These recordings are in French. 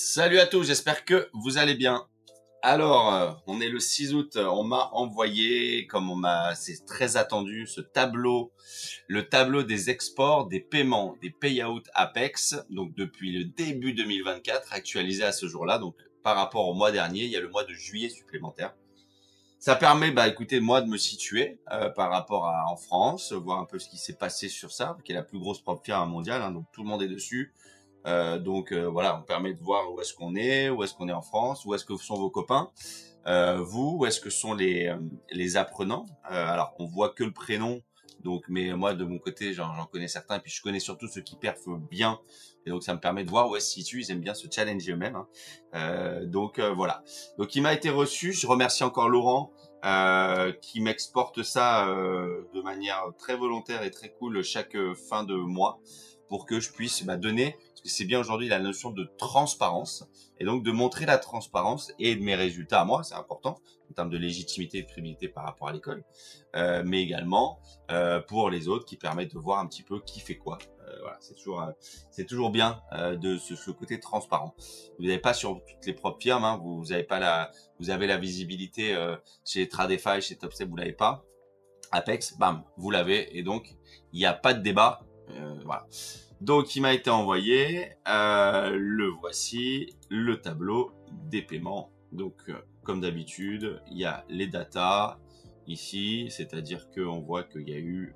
Salut à tous, j'espère que vous allez bien. Alors, on est le 6 août, on m'a envoyé, c'est très attendu, ce tableau, le tableau des exports, des paiements, des payouts Apex, donc depuis le début 2024, actualisé à ce jour-là, donc par rapport au mois dernier, il y a le mois de juillet supplémentaire. Ça permet, écoutez, moi de me situer par rapport à en France, voir un peu ce qui s'est passé sur ça, qui est la plus grosse propre firme mondiale, donc tout le monde est dessus. Voilà, on permet de voir où est-ce qu'on est, où est-ce qu'on est en France, où est-ce que sont vos copains, vous, où est-ce que sont les apprenants. Alors, on voit que le prénom, donc, mais moi de mon côté, j'en connais certains, et puis je connais surtout ceux qui perfent bien, et donc ça me permet de voir où est-ce qu'ils se situent. Ils aiment bien se challenger eux-mêmes. Voilà. Donc, il m'a été reçu. Je remercie encore Laurent. Qui m'exporte ça de manière très volontaire et très cool chaque fin de mois pour que je puisse donner, parce que c'est bien aujourd'hui la notion de transparence, et donc de montrer la transparence et de mes résultats à moi, c'est important, en termes de légitimité et de crédibilité par rapport à l'école, mais également pour les autres qui permettent de voir un petit peu qui fait quoi. Voilà, c'est toujours bien de ce côté transparent. Vous n'avez pas sur toutes les propres firmes, hein, vous avez la visibilité chez Tradefy, chez Topstep, vous l'avez pas. Apex, bam, vous l'avez, et donc il n'y a pas de débat. Voilà. Donc il m'a été envoyé, le voici, le tableau des paiements. Donc comme d'habitude, il y a les datas ici, c'est-à-dire qu'on voit qu'il y a eu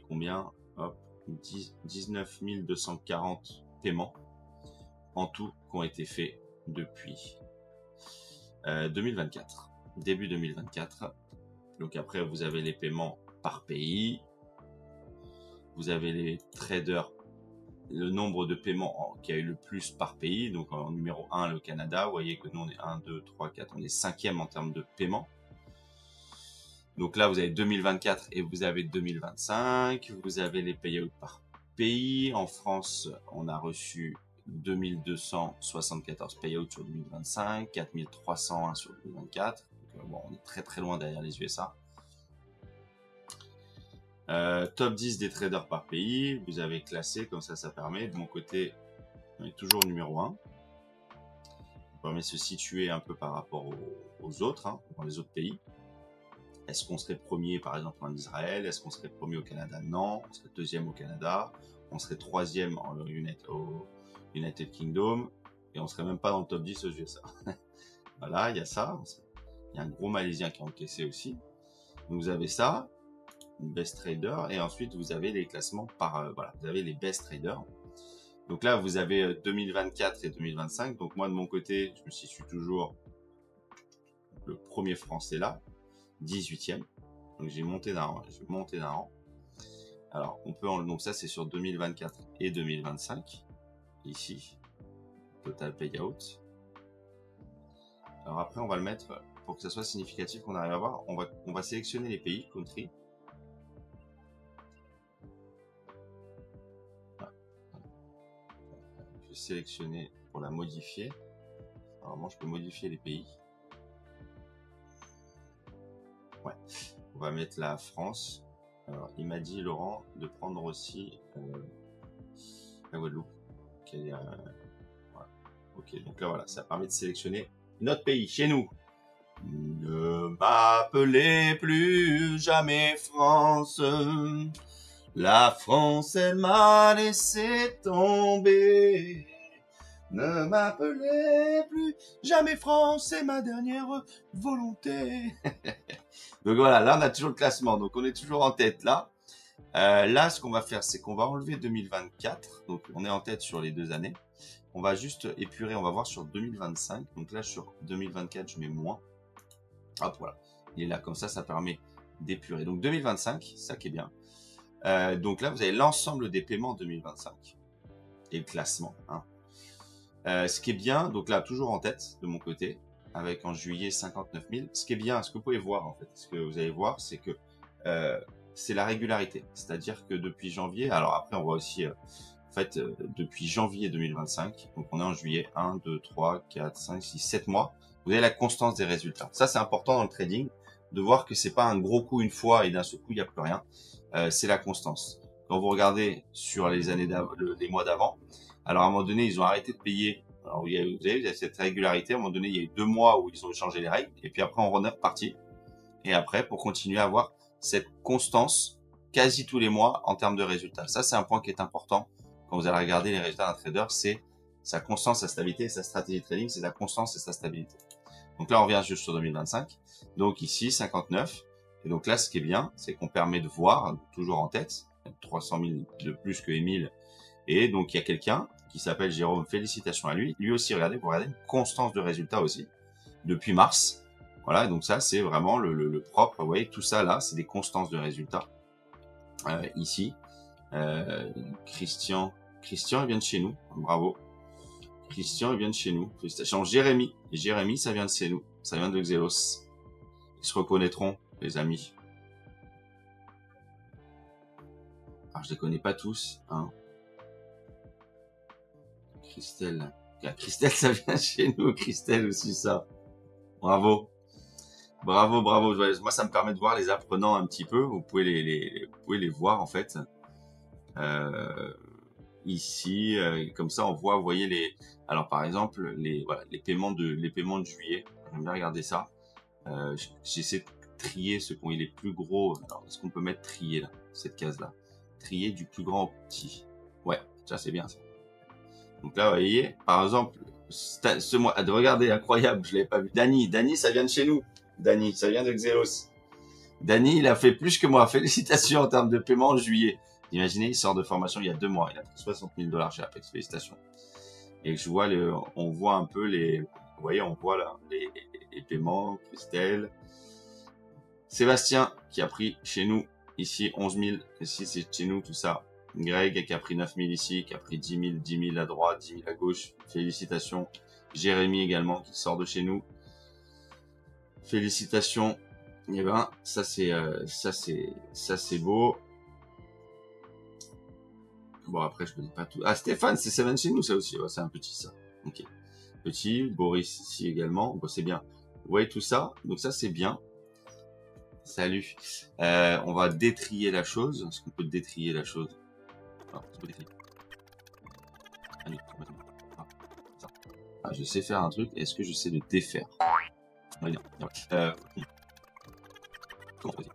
combien, hop, 19 240 paiements en tout qui ont été faits depuis 2024, début 2024. Donc après, vous avez les paiements par pays. Vous avez les traders, le nombre de paiements qui a eu le plus par pays. Donc en numéro 1, le Canada. Vous voyez que nous, on est 1, 2, 3, 4. On est 5e en termes de paiement. Donc là, vous avez 2024 et vous avez 2025. Vous avez les payouts par pays. En France, on a reçu 2274 payouts sur 2025, 4301 sur 2024. Donc, bon, on est très très loin derrière les USA. Top 10 des traders par pays, vous avez classé, comme ça permet, de mon côté, on est toujours numéro 1. Ça permet de se situer un peu par rapport aux autres, dans les autres pays. Est-ce qu'on serait premier par exemple en Israël? Est-ce qu'on serait premier au Canada? Non. On serait deuxième au Canada. On serait troisième au United Kingdom. Et on serait même pas dans le top 10 aux USA. Voilà, il y a ça. Il y a un gros Malaisien qui a encaissé aussi. Donc vous avez ça. Best trader, et ensuite vous avez les classements par voilà, vous avez les best traders. Donc là vous avez 2024 et 2025. Donc moi de mon côté, je me situe toujours le premier français là, 18e. Donc j'ai monté d'un rang, Alors on peut donc ça c'est sur 2024 et 2025 ici, total payout. Alors après on va le mettre pour que ça soit significatif, qu'on arrive à voir. On va sélectionner les pays, country. Sélectionner pour la modifier. Normalement, je peux modifier les pays. Ouais, on va mettre la France. Alors, il m'a dit, Laurent, de prendre aussi la Guadeloupe. Voilà. Ok, donc là, voilà, ça permet de sélectionner notre pays, chez nous. Ne m'appelez plus jamais France. La France, elle m'a laissé tomber. Ne m'appelez plus jamais France, c'est ma dernière volonté. Donc voilà, là on a toujours le classement, donc on est toujours en tête là. Là, ce qu'on va faire, c'est qu'on va enlever 2024, donc on est en tête sur les 2 années. On va juste épurer, on va voir sur 2025. Donc là, sur 2024, je mets moins. Hop, voilà. Il est là, comme ça permet d'épurer. Donc 2025, ça qui est bien. Donc là, vous avez l'ensemble des paiements 2025 et le classement. Ce qui est bien, donc là, toujours en tête de mon côté, avec en juillet 59 000. Ce qui est bien, ce que vous pouvez voir en fait, ce que vous allez voir, c'est que c'est la régularité. C'est-à-dire que depuis janvier, alors après on voit aussi, en fait, depuis janvier 2025, donc on est en juillet, 1, 2, 3, 4, 5, 6, 7 mois, vous avez la constance des résultats. Ça, c'est important dans le trading, de voir que c'est pas un gros coup une fois et d'un seul coup, il n'y a plus rien. C'est la constance. Quand vous regardez sur les années les mois d'avant, Alors à un moment donné, ils ont arrêté de payer. Alors vous avez, il y a cette régularité. À un moment donné, il y a eu 2 mois où ils ont changé les règles. Et puis après, on est reparti. Et après, pour continuer à avoir cette constance quasi tous les mois en termes de résultats. Ça, c'est un point qui est important quand vous allez regarder les résultats d'un trader, c'est sa constance, sa stabilité et sa stratégie de trading, c'est sa constance et sa stabilité. Donc là, on revient juste sur 2025. Donc ici, 59. Et donc là, ce qui est bien, c'est qu'on permet de voir, toujours en tête, 300 000 de plus que Émile. Et donc, il y a quelqu'un qui s'appelle Jérôme, félicitations à lui. Lui aussi, regardez, vous regardez une constance de résultats aussi, depuis mars. Voilà, donc ça, c'est vraiment le propre. Vous voyez, tout ça là, c'est des constances de résultats. Ici, Christian, il vient de chez nous. Bravo. Christian, il vient de chez nous. Félicitations. Jérémy, ça vient de chez nous. Ça vient de Xelos. Ils se reconnaîtront, les amis. Alors, je les connais pas tous, hein. Christelle. Christelle, ça vient de chez nous. Christelle aussi, ça. Bravo. Bravo, bravo. Moi, ça me permet de voir les apprenants un petit peu. Vous pouvez vous pouvez les voir, en fait. Ici, comme ça, on voit, vous voyez alors par exemple, voilà, les paiements de juillet. J'aime bien regarder ça. J'essaie de trier ceux qui ont les plus gros. Alors, est-ce qu'on peut mettre trier là, cette case-là? Trier du plus grand au petit. Ouais, ça c'est bien ça. Donc là, vous voyez, par exemple, ce mois, regardez, incroyable, je l'avais pas vu. Dany, ça vient de chez nous. Dany, ça vient de Xelos. Dany, il a fait plus que moi. Félicitations en termes de paiement en juillet. Imaginez, il sort de formation il y a 2 mois. Il a pris 60 000 $ chez Apex. Félicitations. Et je vois on voit un peu vous voyez, on voit là, les paiements. Christelle. Sébastien, qui a pris chez nous, ici, 11 000. Ici, c'est chez nous, tout ça. Greg, qui a pris 9 000 ici, qui a pris 10 000 à droite, 10 000 à gauche. Félicitations. Jérémy également, qui sort de chez nous. Félicitations. Et ben, ça c'est beau. Bon, après, je connais pas tout. Ah, Stéphane, c'est Seven chez nous, ça aussi. Ouais, c'est un petit, ça. Ok. Petit. Boris, ici également. Bon, c'est bien. Vous voyez tout ça? Donc ça, c'est bien. Salut. On va détrier la chose. Est-ce qu'on peut détrier la chose? Alors, on peut détrier. Ah, je sais faire un truc. Est-ce que je sais le défaire? Oui, non. Comment on fait?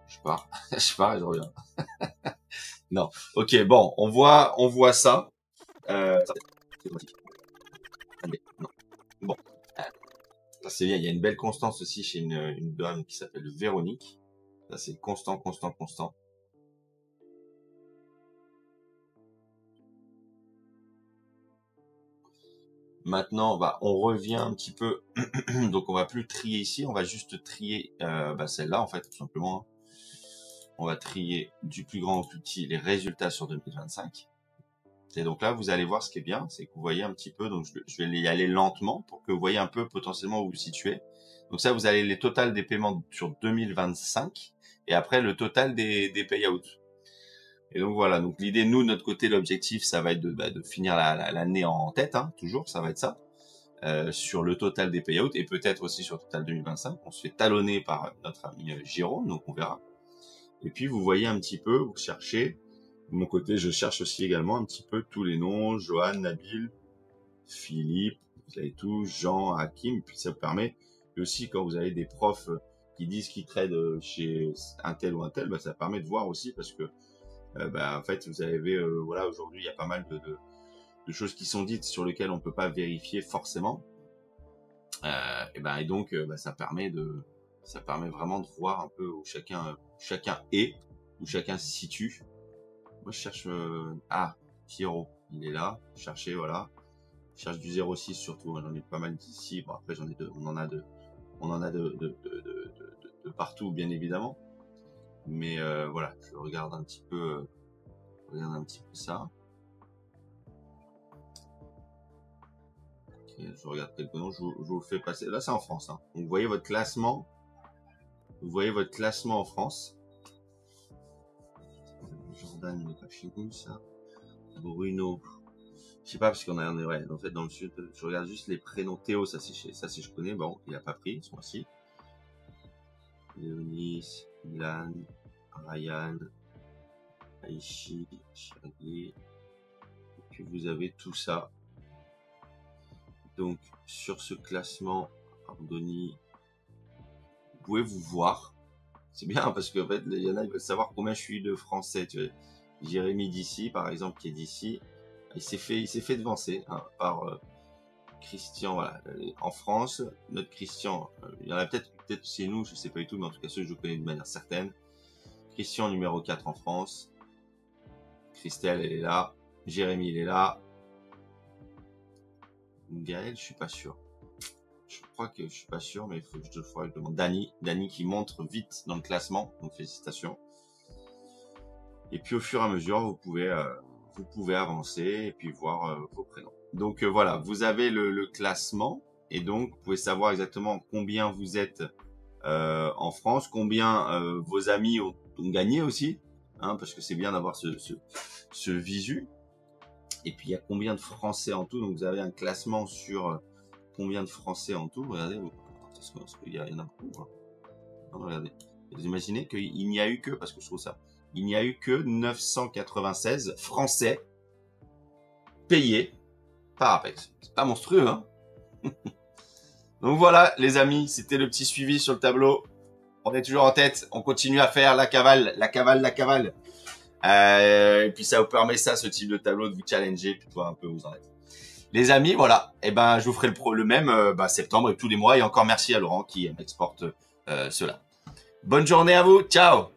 Je pars. Je pars et je reviens. Non. Ok, bon, on voit ça. C'est automatique. Non. Bon. Ça c'est bien. Il y a une belle constance aussi chez une dame qui s'appelle Véronique. Ça c'est constant, constant, constant. Maintenant, on revient un petit peu. Donc, on va plus trier ici. On va juste trier celle-là, en fait, tout simplement. On va trier du plus grand au plus petit les résultats sur 2025. Et donc là, vous allez voir ce qui est bien, c'est que vous voyez un petit peu. Donc, je vais y aller lentement pour que vous voyez un peu potentiellement où vous vous situez. Donc ça, vous avez les totals des paiements sur 2025 et après le total des payouts. Et donc voilà, donc l'idée, nous, de notre côté, l'objectif, ça va être de finir l'année en tête, hein, toujours, ça va être ça, sur le total des payouts et peut-être aussi sur le total 2025. On se fait talonner par notre ami Jérôme, donc on verra. Et puis vous voyez un petit peu, vous cherchez. De mon côté, je cherche aussi également un petit peu tous les noms, Johan, Nabil, Philippe, vous avez tout, Jean, Hakim, puis ça vous permet, et aussi quand vous avez des profs qui disent qu'ils tradent chez un tel ou un tel, ça permet de voir aussi parce que en fait, vous avez, voilà, aujourd'hui, il y a pas mal de choses qui sont dites sur lesquelles on peut pas vérifier forcément. Et donc, ça permet vraiment de voir un peu où chacun est, où chacun se situe. Moi, je cherche, Pierrot, il est là. Cherchez, voilà. Je cherche du 06 surtout. J'en ai pas mal d'ici. Bon, après, j'en ai deux. On en a de partout, bien évidemment. Mais voilà, je regarde un petit peu. Ça. Okay, je regarde quelques noms, je vous le fais passer. Là, c'est en France. Hein. Donc, vous voyez votre classement. Vous voyez votre classement en France. Jordan, il n'est pas chez nous, ça. Bruno. Je sais pas, parce qu'on ouais, en fait, dans le sud, je regarde juste les prénoms. Théo, ça, si je connais. Bon, il a pas pris ce mois-ci. Léonis, Milan, Ryan, Aichi, Chiragui. vous avez tout ça. Donc, sur ce classement, Ardoni, vous pouvez vous voir. C'est bien parce qu'en fait, il y en a, ils veulent savoir combien je suis de Français. Tu vois. Jérémy d'ici, par exemple, qui est d'ici, il s'est fait devancer hein, par Christian. Voilà, en France, notre Christian, il y en a peut-être chez nous, je sais pas du tout, mais en tout cas ceux que je connais de manière certaine. Christian numéro 4 en France. Christelle, elle est là. Jérémy, il est là. Gaël, je suis pas sûr. Je crois que je suis pas sûr, mais il faut que je le demande. Dany qui montre vite dans le classement, donc félicitations. Et puis au fur et à mesure, vous pouvez avancer et puis voir vos prénoms. Donc voilà, vous avez le classement et donc vous pouvez savoir exactement combien vous êtes en France, combien vos amis ont gagné aussi, hein, parce que c'est bien d'avoir ce visu. Et puis il y a combien de Français en tout, donc vous avez un classement sur combien de Français en tout. Regardez, parce qu'il y en a beaucoup. Hein. Regardez, vous imaginez qu'il n'y a eu que, parce que je trouve ça, il n'y a eu que 996 Français payés par Apex. C'est pas monstrueux, hein. Donc voilà, les amis, c'était le petit suivi sur le tableau. On est toujours en tête, on continue à faire la cavale. Et puis ça vous permet ce type de tableau de vous challenger, puis de voir un peu où vous en êtes. Les amis, voilà, et ben je vous ferai le même septembre et tous les mois. Et encore merci à Laurent qui m'exporte cela. Bonne journée à vous, ciao.